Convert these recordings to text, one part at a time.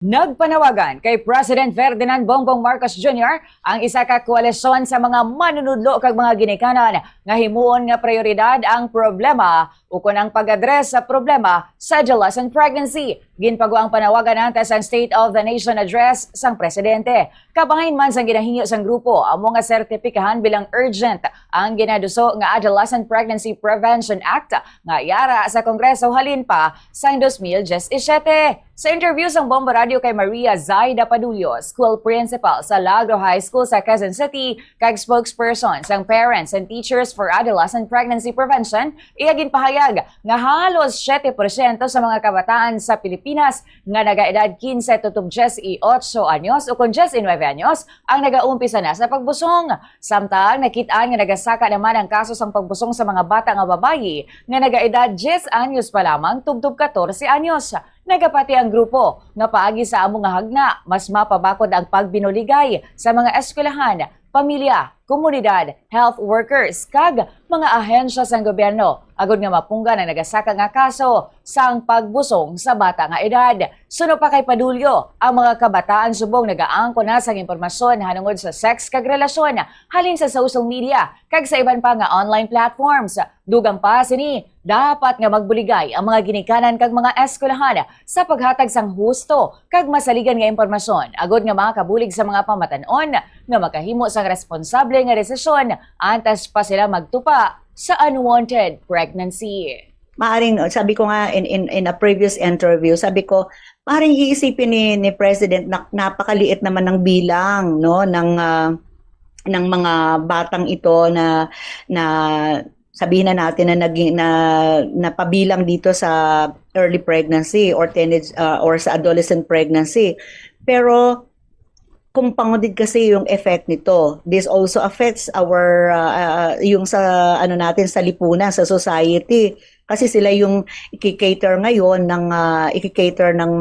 Nagpanawagan kay President Ferdinand Bongbong Marcos Jr. ang isa ka koalisyon sa mga manunudlo kag mga ginikanan nga himuon nga prioridad ang problema ukon ang pag-address sa problema sa adolescent pregnancy. Ginpago ang panawagan antes ang State of the Nation Address sang presidente. Kabahin man sang ginahingyo sang grupo amo nga sertipikahan bilang urgent ang ginaduso nga Adolescent Pregnancy Prevention Act nga yara sa Kongreso halin pa sang 2017. Sa interview sang Bomba Radio kay Maria Zaida Padulyo, school principal sa Lagro High School sa Quezon City, kag spokesperson sang Parents and Teachers for Adolescent Pregnancy Prevention, iyagin pahayag nga halos 7% sa mga kabataan sa Pilipinas nga nagaedad 15 tutong 18 anyos o kung 19 anyos ang nagaumpisa na sa pagbusong. Samtang nakitaan nga nagasaka naman ang kaso sang pagbusong sa mga bata nga babayi nga nagaedad 10 anyos pa lamang tubtub 14 anyos. Nagapati ang grupo nga paagi sa among nga hagna, mas mapabakod ang pagbinuligay sa mga eskwelahan, pamilya, komunidad, health workers, kag mga ahensya sa gobyerno. Agod nga mapungga na nagasaka nga kaso sang pagbusong sa bata nga edad. Suno pa kay Padulyo, ang mga kabataan subong nagaangko na sang impormasyon hanungod sa sex kag relasyon halin sa social media kag sa iban pa nga online platforms. Dugang pa sini, dapat nga magbuligay ang mga ginikanan kag mga eskwelahan sa paghatag sang husto kag masaligan nga impormasyon. Agod nga makabulig sa mga pamatan-on nga makahimo sang responsable nga desisyon antes pa sila magtupa sa unwanted pregnancy. Maaring, sabi ko nga in a previous interview, sabi ko, maaring iisipin ni President na napakaliit naman ng bilang no ng mga batang ito na sabihin na natin na napabilang dito sa early pregnancy or teenage or sa adolescent pregnancy. Pero compounded kasi yung effect nito. This also affects our yung sa ano natin sa lipunan, sa society. Kasi sila yung i-cater ngayon ng i-cater ng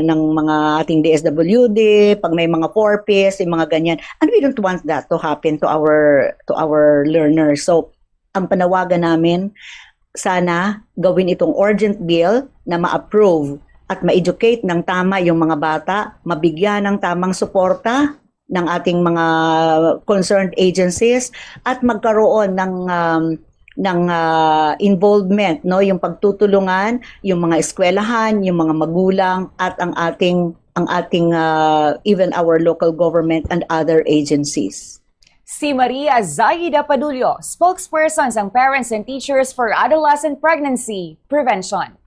mga ating DSWD, pag may mga 4Ps, yung mga ganyan. And we don't want that to happen to our learners. So ang panawagan namin, sana gawin itong urgent bill na ma-approve at ma-educate ng tama yung mga bata, mabigyan ng tamang suporta ng ating mga concerned agencies at magkaroon ng involvement, no, yung pagtutulungan, yung mga eskwelahan, yung mga magulang at ang ating even our local government and other agencies. Si Maria Zaida Padulyo, spokesperson ng Parents and Teachers for Adolescent Pregnancy Prevention.